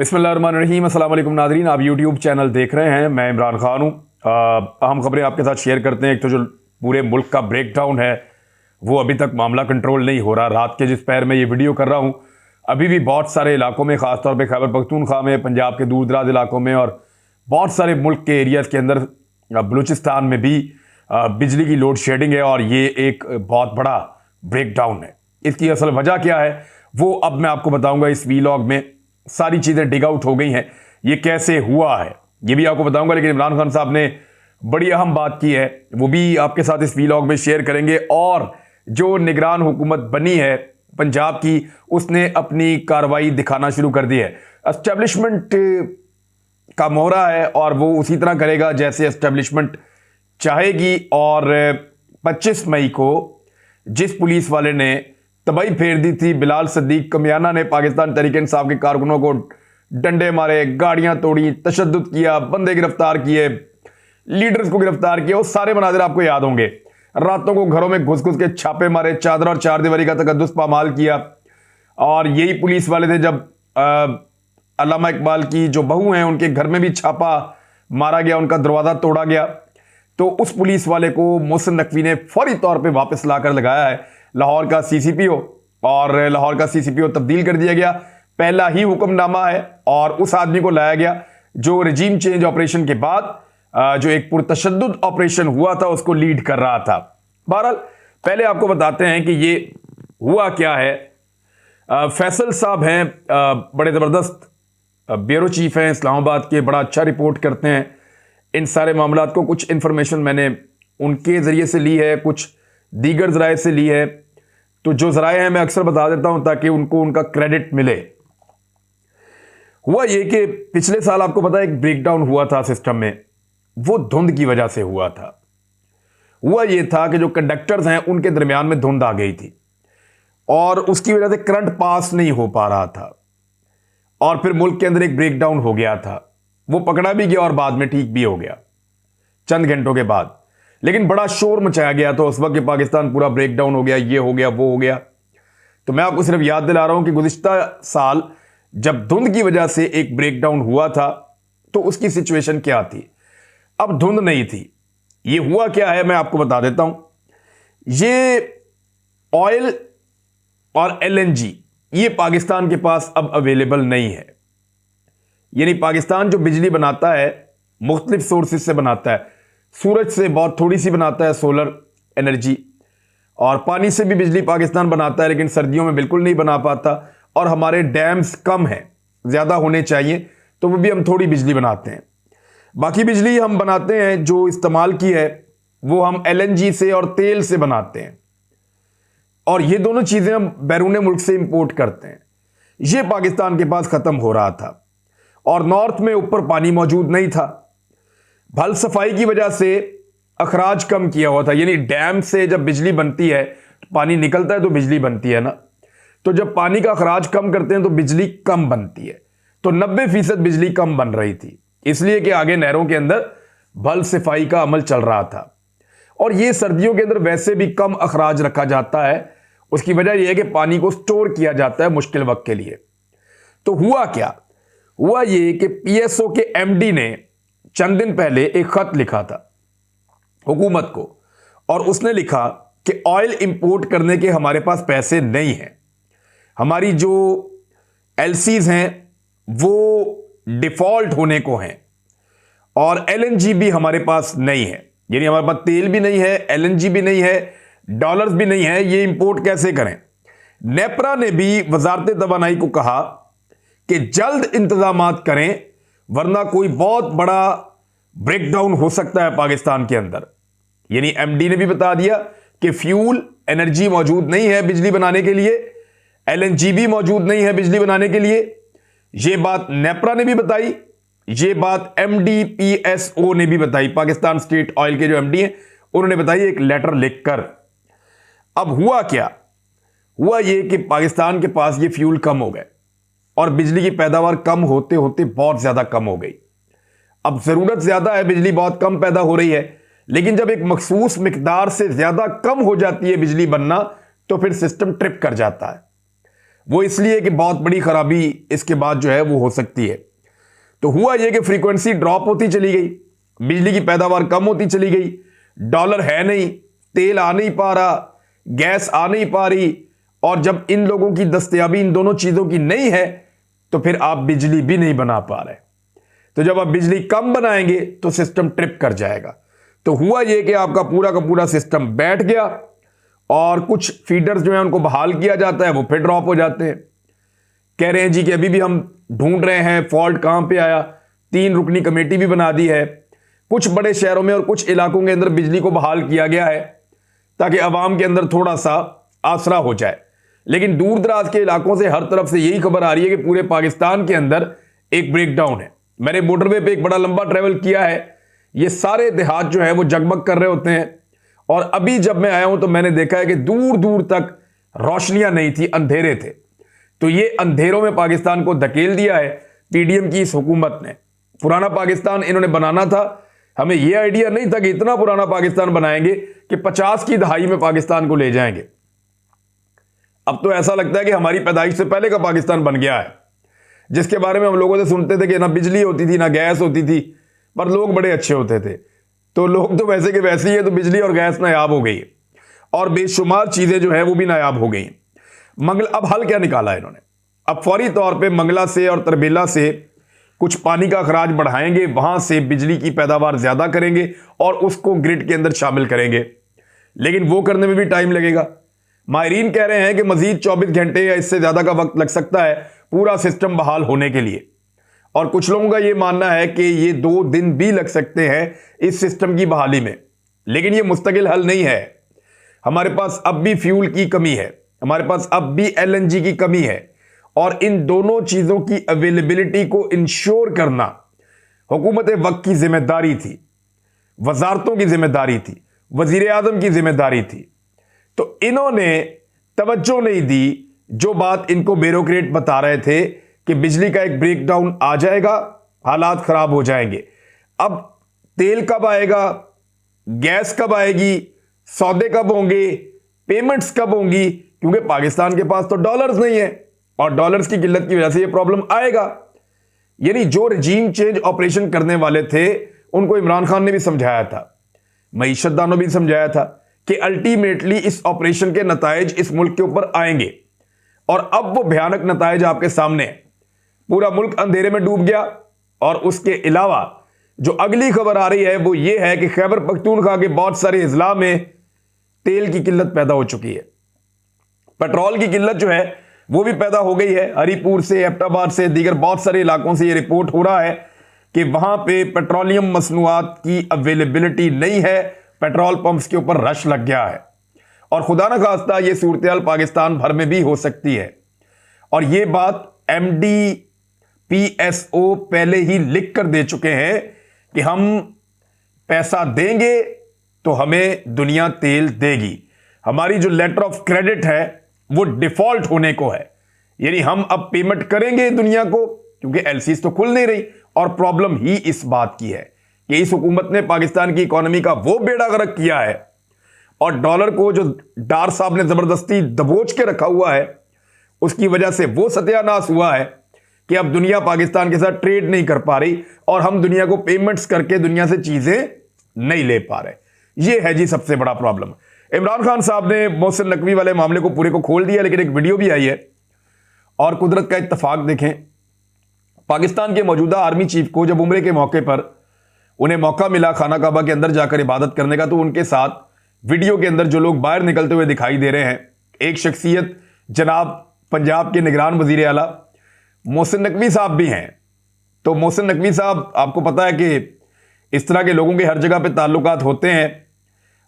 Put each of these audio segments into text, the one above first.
बिस्मिल्लाहिर्रहमानिर्रहीम। अस्सलाम वालेकुम नाज़रीन, आप यूट्यूब चैनल देख रहे हैं। मैं इमरान खान हूँ। अहम खबरें आपके साथ शेयर करते हैं। एक तो जो पूरे मुल्क का ब्रेकडाउन है वो अभी तक मामला कंट्रोल नहीं हो रहा। रात के जिस पैर में ये वीडियो कर रहा हूँ अभी भी बहुत सारे इलाकों में, ख़ासतौर पर खैबर पख्तूनख्वा में, पंजाब के दूर दराज इलाकों में और बहुत सारे मुल्क के एरियाज़ के अंदर, बलूचिस्तान में भी बिजली की लोड शेडिंग है और ये एक बहुत बड़ा ब्रेकडाउन है। इसकी असल वजह क्या है वो अब मैं आपको बताऊंगा इस वीलॉग में। सारी चीज़ें डिग आउट हो गई हैं, ये कैसे हुआ है ये भी आपको बताऊंगा। लेकिन इमरान खान साहब ने बड़ी अहम बात की है, वो भी आपके साथ इस वीलॉग में शेयर करेंगे। और जो निगरान हुकूमत बनी है पंजाब की, उसने अपनी कार्रवाई दिखाना शुरू कर दी है। एस्टेब्लिशमेंट का मोहरा है और वो उसी तरह करेगा जैसे एस्टेब्लिशमेंट चाहेगी। और 25 मई को जिस पुलिस वाले ने तबाही फेर दी थी, बिलाल सदीक कमियाना ने पाकिस्तान तहरीक इंसाफ के कारकुनों को डंडे मारे, गाड़ियां तोड़ी, तशद्दुद किया, बंदे गिरफ्तार किए, लीडर्स को गिरफ्तार किया, वो सारे मनाजिर आपको याद होंगे। रातों को घरों में घुस घुस के छापे मारे, चादर और चारदीवारी का तकद्दुस पामाल किया। और यही पुलिस वाले थे जब अल्लामा इकबाल की जो बहू हैं उनके घर में भी छापा मारा गया, उनका दरवाज़ा तोड़ा गया। तो उस पुलिस वाले को मोहसिन नकवी ने फौरी तौर पे वापस लाकर लगाया है लाहौर का सीसीपीओ, और लाहौर का सीसीपीओ तब्दील कर दिया गया। पहला ही हुक्मनामा है और उस आदमी को लाया गया जो रजीम चेंज ऑपरेशन के बाद जो एक पुरतशद्दुद ऑपरेशन हुआ था उसको लीड कर रहा था। बहरहाल पहले आपको बताते हैं कि ये हुआ क्या है। फैसल साहब हैं, बड़े ज़बरदस्त ब्यूरो चीफ हैं इस्लामाबाद के, बड़ा अच्छा रिपोर्ट करते हैं इन सारे मामलात को। कुछ इंफॉर्मेशन मैंने उनके ज़रिए से ली है, कुछ दीगर ज़राए से ली है। तो जो ज़राए हैं मैं अक्सर बता देता हूं ताकि उनको उनका क्रेडिट मिले। हुआ ये कि पिछले साल आपको पता है एक ब्रेकडाउन हुआ था सिस्टम में, वो धुंध की वजह से हुआ था। हुआ ये था कि जो कंडक्टर्स हैं उनके दरमियान में धुंध आ गई थी और उसकी वजह से करंट पास नहीं हो पा रहा था और फिर मुल्क के अंदर एक ब्रेकडाउन हो गया था। वो पकड़ा भी गया और बाद में ठीक भी हो गया चंद घंटों के बाद। लेकिन बड़ा शोर मचाया गया तो उस वक्त पाकिस्तान पूरा ब्रेकडाउन हो गया, ये हो गया, वो हो गया। तो मैं आपको सिर्फ याद दिला रहा हूं कि गुज़िश्ता साल जब धुंध की वजह से एक ब्रेकडाउन हुआ था तो उसकी सिचुएशन क्या थी। अब धुंध नहीं थी, ये हुआ क्या है मैं आपको बता देता हूं। ये ऑयल और एलएनजी ये पाकिस्तान के पास अब अवेलेबल नहीं है। यानी पाकिस्तान जो बिजली बनाता है मुख्तलिफ सोर्सेज से बनाता है, सूरज से बहुत थोड़ी सी बनाता है सोलर एनर्जी, और पानी से भी बिजली पाकिस्तान बनाता है लेकिन सर्दियों में बिल्कुल नहीं बना पाता। और हमारे डैम्स कम हैं, ज़्यादा होने चाहिए, तो वो भी हम थोड़ी बिजली बनाते हैं। बाकी बिजली हम बनाते हैं जो इस्तेमाल की है वो हम एलएनजी से और तेल से बनाते हैं, और ये दोनों चीज़ें हम बैरून मुल्क से इंपोर्ट करते हैं। ये पाकिस्तान के पास ख़त्म हो रहा था और नॉर्थ में ऊपर पानी मौजूद नहीं था। भल सफाई की वजह से अखराज कम किया हुआ था। यानी डैम से जब बिजली बनती है, पानी निकलता है तो बिजली बनती है ना, तो जब पानी का अखराज कम करते हैं तो बिजली कम बनती है। तो 90% बिजली कम बन रही थी, इसलिए कि आगे नहरों के अंदर भल सफाई का अमल चल रहा था। और ये सर्दियों के अंदर वैसे भी कम अखराज रखा जाता है, उसकी वजह यह है कि पानी को स्टोर किया जाता है मुश्किल वक्त के लिए। तो हुआ क्या, हुआ ये कि पीएसओ के एमडी ने चंद दिन पहले एक खत लिखा था हुकूमत को, और उसने लिखा कि ऑयल इंपोर्ट करने के हमारे पास पैसे नहीं हैं, हमारी जो एलसीज हैं वो डिफॉल्ट होने को हैं, और एलएनजी भी हमारे पास नहीं है। यानी हमारे पास तेल भी नहीं है, एलएनजी भी नहीं है, डॉलर्स भी नहीं है, ये इंपोर्ट कैसे करें। नेपरा ने भी वजारत तवानाई को कहा कि जल्द इंतजामात करें वरना कोई बहुत बड़ा ब्रेकडाउन हो सकता है पाकिस्तान के अंदर। यानी एमडी ने भी बता दिया कि फ्यूल एनर्जी मौजूद नहीं है बिजली बनाने के लिए, एलएनजी भी मौजूद नहीं है बिजली बनाने के लिए। यह बात नेपरा ने भी बताई, यह बात एमडीपीएसओ ने भी बताई, पाकिस्तान स्टेट ऑयल के जो एमडी हैं उन्होंने बताई एक लेटर लिखकर। अब हुआ क्या, हुआ यह कि पाकिस्तान के पास ये फ्यूल कम हो गए और बिजली की पैदावार कम होते होते बहुत ज्यादा कम हो गई। अब जरूरत ज्यादा है, बिजली बहुत कम पैदा हो रही है, लेकिन जब एक मखसूस मिकदार से ज्यादा कम हो जाती है बिजली बनना तो फिर सिस्टम ट्रिप कर जाता है। वो इसलिए कि बहुत बड़ी खराबी इसके बाद जो है वो हो सकती है। तो हुआ ये कि फ्रीक्वेंसी ड्रॉप होती चली गई, बिजली की पैदावार कम होती चली गई, डॉलर है नहीं, तेल आ नहीं पा रहा, गैस आ नहीं पा रही, और जब इन लोगों की दस्तयाबी इन दोनों चीजों की नहीं है तो फिर आप बिजली भी नहीं बना पा रहे। तो जब आप बिजली कम बनाएंगे तो सिस्टम ट्रिप कर जाएगा। तो हुआ ये कि आपका पूरा का पूरा सिस्टम बैठ गया और कुछ फीडर्स जो है उनको बहाल किया जाता है, वो फिर ड्रॉप हो जाते हैं। कह रहे हैं जी कि अभी भी हम ढूंढ रहे हैं फॉल्ट कहां पे आया, 3 रुकनी कमेटी भी बना दी है। कुछ बड़े शहरों में और कुछ इलाकों के अंदर बिजली को बहाल किया गया है ताकि आवाम के अंदर थोड़ा सा आसरा हो जाए। लेकिन दूर दराज के इलाकों से हर तरफ से यही खबर आ रही है कि पूरे पाकिस्तान के अंदर एक ब्रेकडाउन है। मैंने मोटरवे पे एक बड़ा लंबा ट्रेवल किया है, ये सारे देहात जो है वो जगमग कर रहे होते हैं। और अभी जब मैं आया हूं तो मैंने देखा है कि दूर दूर तक रोशनियां नहीं थी, अंधेरे थे। तो ये अंधेरों में पाकिस्तान को धकेल दिया है पीडीएम की इस हुकूमत ने। पुराना पाकिस्तान इन्होंने बनाना था, हमें यह आइडिया नहीं था कि इतना पुराना पाकिस्तान बनाएंगे कि 50 की दहाई में पाकिस्तान को ले जाएंगे। अब तो ऐसा लगता है कि हमारी पैदाइश से पहले का पाकिस्तान बन गया है, जिसके बारे में हम लोगों से सुनते थे कि ना बिजली होती थी ना गैस होती थी, पर लोग बड़े अच्छे होते थे। तो लोग तो वैसे के वैसे ही है, तो बिजली और गैस नायाब हो गई और बेशुमार चीजें जो है वो भी नायाब हो गई। अब हल क्या निकाला इन्होंने? अब फौरी तौर पे मंगला से और तरबेला से कुछ पानी का अखराज बढ़ाएंगे, वहां से बिजली की पैदावार ज्यादा करेंगे और उसको ग्रिड के अंदर शामिल करेंगे। लेकिन वो करने में भी टाइम लगेगा। माहिरीन कह रहे हैं कि मजीद 24 घंटे या इससे ज्यादा का वक्त लग सकता है पूरा सिस्टम बहाल होने के लिए। और कुछ लोगों का यह मानना है कि ये 2 दिन भी लग सकते हैं इस सिस्टम की बहाली में। लेकिन यह मुस्तकिल हल नहीं है। हमारे पास अब भी फ्यूल की कमी है, हमारे पास अब भी एलएनजी की कमी है, और इन दोनों चीजों की अवेलेबिलिटी को इंश्योर करना हुकूमत वक्त की जिम्मेदारी थी, वजारतों की जिम्मेदारी थी, वजीर आजम की जिम्मेदारी थी। तो इन्होंने तवज्जो नहीं दी। जो बात इनको ब्यूरोक्रेट बता रहे थे कि बिजली का एक ब्रेकडाउन आ जाएगा, हालात खराब हो जाएंगे। अब तेल कब आएगा, गैस कब आएगी, सौदे कब होंगे, पेमेंट्स कब होंगी, क्योंकि पाकिस्तान के पास तो डॉलर्स नहीं है और डॉलर्स की किल्लत की वजह से ये प्रॉब्लम आएगा। यानी जो रजीम चेंज ऑपरेशन करने वाले थे उनको इमरान खान ने भी समझाया था, मईशतदानों भी समझाया था कि अल्टीमेटली इस ऑपरेशन के नतायज इस मुल्क के ऊपर आएंगे। और अब वो भयानक नतायज आपके सामने है। पूरा मुल्क अंधेरे में डूब गया। और उसके अलावा जो अगली खबर आ रही है वो ये है कि खैबर पख्तूनख्वा के बहुत सारे अजला में तेल की किल्लत पैदा हो चुकी है। पेट्रोल की किल्लत जो है वो भी पैदा हो गई है। हरीपुर से, एबटाबाद से, दीगर बहुत सारे इलाकों से ये रिपोर्ट हो रहा है कि वहां पे पेट्रोलियम मसनूआत की अवेलेबिलिटी नहीं है, पेट्रोल पंप्स के ऊपर रश लग गया है। और खुदा न खास्ता ये सूरत पाकिस्तान भर में भी हो सकती है। और ये बात MDPSO पहले ही लिख कर दे चुके हैं कि हम पैसा देंगे तो हमें दुनिया तेल देगी। हमारी जो लेटर ऑफ क्रेडिट है वो डिफॉल्ट होने को है, यानी हम अब पेमेंट करेंगे दुनिया को, क्योंकि एलसीज तो खुल नहीं रही। और प्रॉब्लम ही इस बात की है कि इस हुकूमत ने पाकिस्तान की इकोनॉमी का वो बेड़ा गर्क किया है और डॉलर को जो डार साहब ने जबरदस्ती दबोच के रखा हुआ है उसकी वजह से वो सत्यानाश हुआ है कि अब दुनिया पाकिस्तान के साथ ट्रेड नहीं कर पा रही और हम दुनिया को पेमेंट्स करके दुनिया से चीजें नहीं ले पा रहे। ये है जी सबसे बड़ा प्रॉब्लम। इमरान खान साहब ने मोहसिन नकवी वाले मामले को पूरे को खोल दिया, लेकिन एक वीडियो भी आई है। और कुदरत का इत्तेफाक देखें, पाकिस्तान के मौजूदा आर्मी चीफ को जब उम्रे के मौके पर उन्हें मौका मिला खाना काबा के अंदर जाकर इबादत करने का, तो उनके साथ वीडियो के अंदर जो लोग बाहर निकलते हुए दिखाई दे रहे हैं, एक शख्सियत जनाब पंजाब के निगरान वजीर आला मोहसिन नकवी साहब भी हैं। तो मोहसिन नकवी साहब, आपको पता है कि इस तरह के लोगों के हर जगह पे ताल्लुकात होते हैं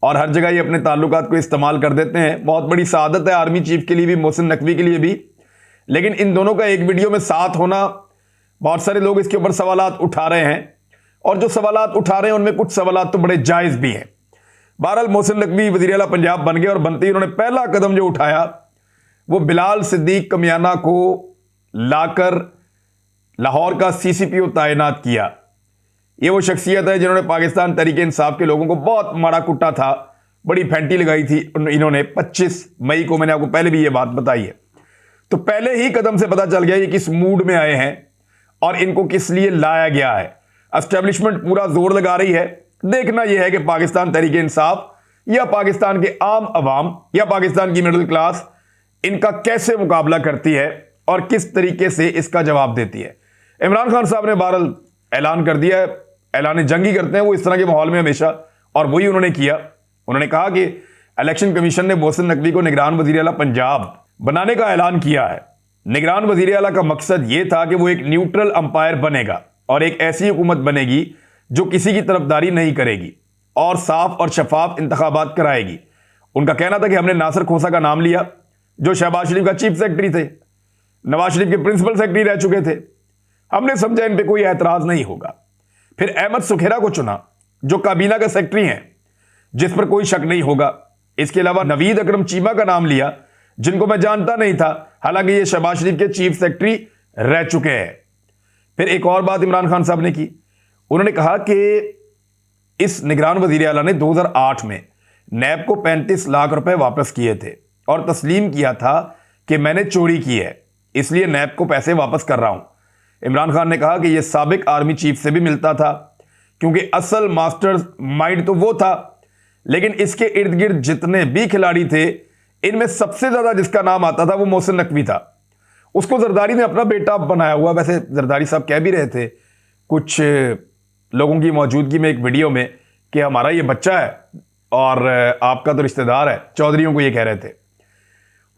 और हर जगह ये अपने ताल्लुकात को इस्तेमाल कर देते हैं। बहुत बड़ी सादत है आर्मी चीफ के लिए भी, मोहसिन नकवी के लिए भी। लेकिन इन दोनों का एक वीडियो में साथ होना, बहुत सारे लोग इसके ऊपर सवालात उठा रहे हैं और जो सवालात उठा रहे हैं उनमें कुछ सवालात तो बड़े जायज भी हैं। बहरहाल मोहसिन नकवी वज़ीर आला पंजाब बन गए और बनते ही उन्होंने पहला कदम जो उठाया वो बिलाल सिद्दीक कमियाना को लाकर लाहौर का सीसीपीओ तैनात किया। ये वो शख्सियत है जिन्होंने पाकिस्तान तहरीक इंसाफ के लोगों को बहुत मारा कुटा था, बड़ी फैंटी लगाई थी इन्होंने। 25 मई को मैंने आपको पहले भी ये बात बताई है। तो पहले ही कदम से पता चल गया ये किस मूड में आए हैं और इनको किस लिए लाया गया है। एस्टेब्लिशमेंट पूरा जोर लगा रही है। देखना यह है कि पाकिस्तान तहरीके इंसाफ या पाकिस्तान के आम अवाम या पाकिस्तान की मिडिल क्लास इनका कैसे मुकाबला करती है और किस तरीके से इसका जवाब देती है। इमरान खान साहब ने बहरहाल ऐलान कर दिया है, ऐलान जंगी करते हैं वो इस तरह के माहौल में हमेशा, और वही उन्होंने किया। उन्होंने कहा कि इलेक्शन कमीशन ने मोहसिन नकवी को निगरान वजीर आला पंजाब बनाने का ऐलान किया है। निगरान वजीर आला का मकसद यह था कि वो एक न्यूट्रल अंपायर बनेगा और एक ऐसी हुकूमत बनेगी जो किसी की तरफदारी नहीं करेगी और साफ और शफाफ इंतखाबात कराएगी। उनका कहना था कि हमने नासिर खोसा का नाम लिया जो शहबाज शरीफ का चीफ सेक्रेटरी थे, नवाज शरीफ के प्रिंसिपल सेक्रेटरी रह चुके थे। हमने समझा इन पे कोई एतराज नहीं होगा। फिर अहमद सुखेरा को चुना जो काबीना का सेक्रेटरी हैं, जिस पर कोई शक नहीं होगा। इसके अलावा नवीद अकरम चीमा का नाम लिया जिनको मैं जानता नहीं था, हालांकि ये शहबाज शरीफ के चीफ सेक्रेटरी रह चुके हैं। फिर एक और बात इमरान खान साहब ने की, उन्होंने कहा कि इस निगरान वजीर आला ने 2008 में नैब को 35 लाख रुपए वापस किए थे और तस्लीम किया था कि मैंने चोरी की है, इसलिए नैब को पैसे वापस कर रहा हूं। इमरान खान ने कहा कि यह साबिक आर्मी चीफ से भी मिलता था क्योंकि असल मास्टर माइंड तो वो था, लेकिन इसके इर्द गिर्द जितने भी खिलाड़ी थे इनमें सबसे ज्यादा जिसका नाम आता था वो मोहसिन नकवी था। उसको जरदारी ने अपना बेटा बनाया हुआ। वैसे जरदारी साहब कह भी रहे थे कुछ लोगों की मौजूदगी में एक वीडियो में कि हमारा ये बच्चा है और आपका तो रिश्तेदार है, चौधरियों को ये कह रहे थे।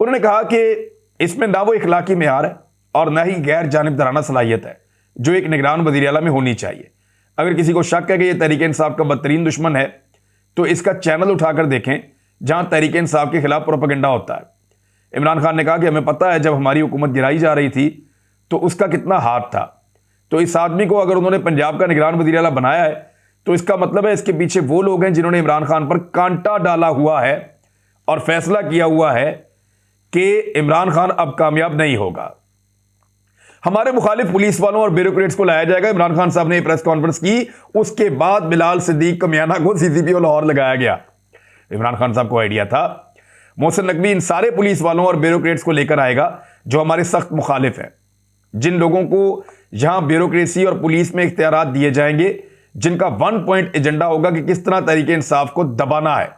उन्होंने कहा कि इसमें ना वो इखलाकी मेयार है और ना ही गैर जानिबदाराना सलाहियत है जो एक निगरान वज़ीर आला में होनी चाहिए। अगर किसी को शक है कि यह तहरीक इंसाफ का बदतरीन दुश्मन है तो इसका चैनल उठाकर देखें जहां तहरीक इंसाफ के खिलाफ प्रोपेगेंडा होता है। इमरान खान ने कहा कि हमें पता है जब हमारी हुकूमत गिराई जा रही थी तो उसका कितना हाथ था, तो इस आदमी को अगर उन्होंने पंजाब का निगरान वज़ीर आला बनाया है तो इसका मतलब है इसके पीछे वो लोग हैं जिन्होंने इमरान खान पर कांटा डाला हुआ है और फैसला किया हुआ है कि इमरान खान अब कामयाब नहीं होगा। हमारे मुखालिफ पुलिस वालों और ब्यूरोक्रेट्स को लाया जाएगा। इमरान खान साहब ने प्रेस कॉन्फ्रेंस की, उसके बाद बिलाल सिद्दीक कमियाना को CCPO लाहौर लगाया गया। इमरान खान साहब को आइडिया था मोहसिन नकवी इन सारे पुलिस वालों और ब्यूरोक्रेट्स को लेकर आएगा जो हमारे सख्त मुखालिफ हैं, जिन लोगों को यहां ब्यूरोक्रेसी और पुलिस में इख्तियारात दिए जाएंगे, जिनका 1 पॉइंट एजेंडा होगा कि किस तरह तहरीके इंसाफ को दबाना है।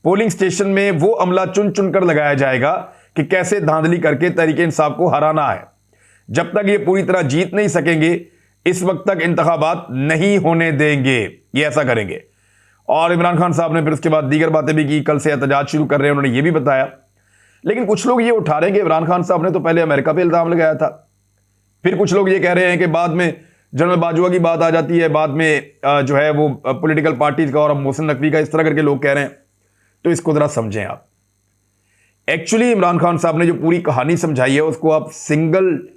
पोलिंग स्टेशन में वो अमला चुन चुनकर लगाया जाएगा कि कैसे धांधली करके तहरीके इंसाफ को हराना है। जब तक ये पूरी तरह जीत नहीं सकेंगे इस वक्त तक इंतखाबात नहीं होने देंगे, ये ऐसा करेंगे। और इमरान खान साहब ने फिर उसके बाद दीगर बातें भी की, कल से एहतजाज शुरू कर रहे हैं, उन्होंने ये भी बताया। लेकिन कुछ लोग ये उठा रहे हैं कि इमरान खान साहब ने तो पहले अमेरिका पे इल्जाम लगाया था, फिर कुछ लोग ये कह रहे हैं कि बाद में जनरल बाजवा की बात आ जाती है, बाद में जो है वो पॉलिटिकल पार्टीज का और अब मोहसिन नकवी का, इस तरह करके लोग कह रहे हैं। तो इसको जरा समझें आप। एक्चुअली इमरान खान साहब ने जो पूरी कहानी समझाई है उसको आप सिंगल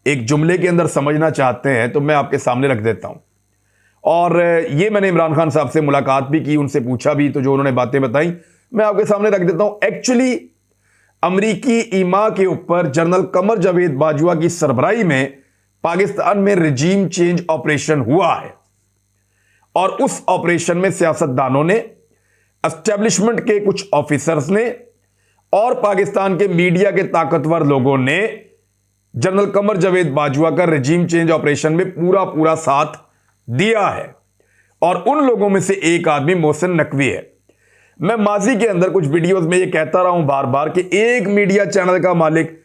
एक जुमले के अंदर समझना चाहते हैं तो मैं आपके सामने रख देता हूं। और ये मैंने इमरान खान साहब से मुलाकात भी की, उनसे पूछा भी, तो जो उन्होंने बातें बताई मैं आपके सामने रख देता हूं। एक्चुअली अमरीकी ईमा के ऊपर जनरल कमर जावेद बाजवा की सरबराही में पाकिस्तान में रिजीम चेंज ऑपरेशन हुआ है और उस ऑपरेशन में सियासतदानों ने, एस्टेब्लिशमेंट के कुछ ऑफिसर्स ने और पाकिस्तान के मीडिया के ताकतवर लोगों ने जनरल कमर जावेद बाजवा का रिजीम चेंज ऑपरेशन में पूरा साथ दिया है। और उन लोगों में से एक आदमी मोहसिन नकवी है। मैं माजी के अंदर कुछ वीडियोस में ये कहता रहा हूं बार बार कि एक मीडिया चैनल का मालिक,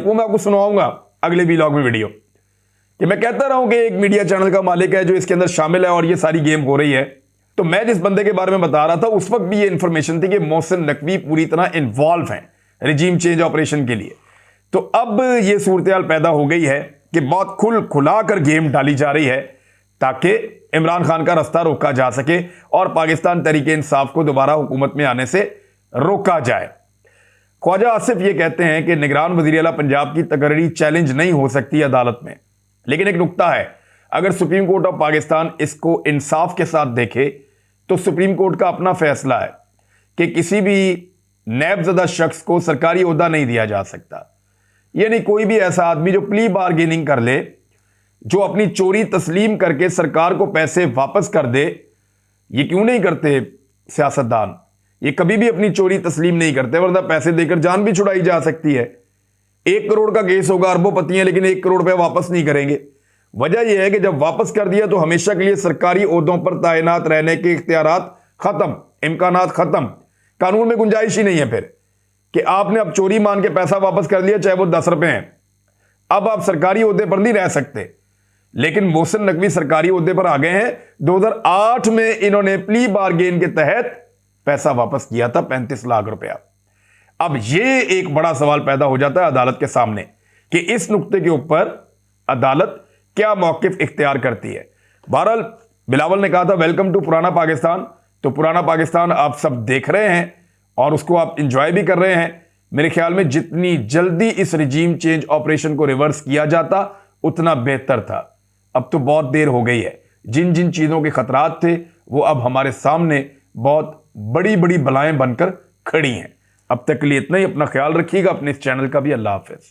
वो मैं आपको सुनाऊंगा अगले व्लॉग में वीडियो, कि मैं कहता रहा हूं कि एक मीडिया चैनल का मालिक है जो इसके अंदर शामिल है और ये सारी गेम हो रही है। तो मैं जिस बंदे के बारे में बता रहा था उस वक्त भी ये इंफॉर्मेशन थी कि मोहसिन नकवी पूरी तरह इन्वॉल्व हैं रिजीम चेंज ऑपरेशन के लिए। तो अब ये सूरत पैदा हो गई है कि बहुत खुलाकर गेम डाली जा रही है ताकि इमरान खान का रास्ता रोका जा सके और पाकिस्तान तहरीके इंसाफ को दोबारा हुकूमत में आने से रोका जाए। ख्वाजा आसिफ ये कहते हैं कि निगरान वज़ीर आला पंजाब की तकर्री चैलेंज नहीं हो सकती अदालत में, लेकिन एक नुक्ता है, अगर सुप्रीम कोर्ट ऑफ पाकिस्तान इसको इंसाफ के साथ देखे तो सुप्रीम कोर्ट का अपना फैसला है कि किसी भी नैबज़दा शख्स को सरकारी ओहदा नहीं दिया जा सकता। यानी कोई भी ऐसा आदमी जो प्ली बार्गेनिंग कर ले, जो अपनी चोरी तस्लीम करके सरकार को पैसे वापस कर दे। ये क्यों नहीं करते सियासतदान? ये कभी भी अपनी चोरी तस्लीम नहीं करते, वरना पैसे देकर जान भी छुड़ाई जा सकती है। 1 करोड़ का केस होगा, अरबोपति हैं, लेकिन 1 करोड़ रुपया वापस नहीं करेंगे। वजह यह है कि जब वापस कर दिया तो हमेशा के लिए सरकारी ओहदों पर तैनात रहने के इख्तियारात खत्म, इम्कानात खत्म, कानून में गुंजाइश ही नहीं है फिर कि आपने अब चोरी मान के पैसा वापस कर दिया, चाहे वो 10 रुपए हैं, अब आप सरकारी ओहदे पर नहीं रह सकते। लेकिन मोहसिन नकवी सरकारी ओहदे पर आ गए हैं। 2008 में इन्होंने प्ली बारगेन के तहत पैसा वापस किया था, 35 लाख रुपया। अब यह एक बड़ा सवाल पैदा हो जाता है अदालत के सामने कि इस नुक्ते के ऊपर अदालत क्या मौकिफ इख्तियार करती है। बहरहाल बिलावल ने कहा था वेलकम टू पुराना पाकिस्तान, तो पुराना पाकिस्तान आप सब देख रहे हैं और उसको आप इंजॉय भी कर रहे हैं। मेरे ख्याल में जितनी जल्दी इस रिजीम चेंज ऑपरेशन को रिवर्स किया जाता उतना बेहतर था। अब तो बहुत देर हो गई है। जिन जिन चीजों के खतरात थे वो अब हमारे सामने बहुत बड़ी बड़ी बलाएं बनकर खड़ी हैं। अब तक के लिए इतना ही। अपना ख्याल रखिएगा, अपने इस चैनल का भी। अल्लाह हाफिज।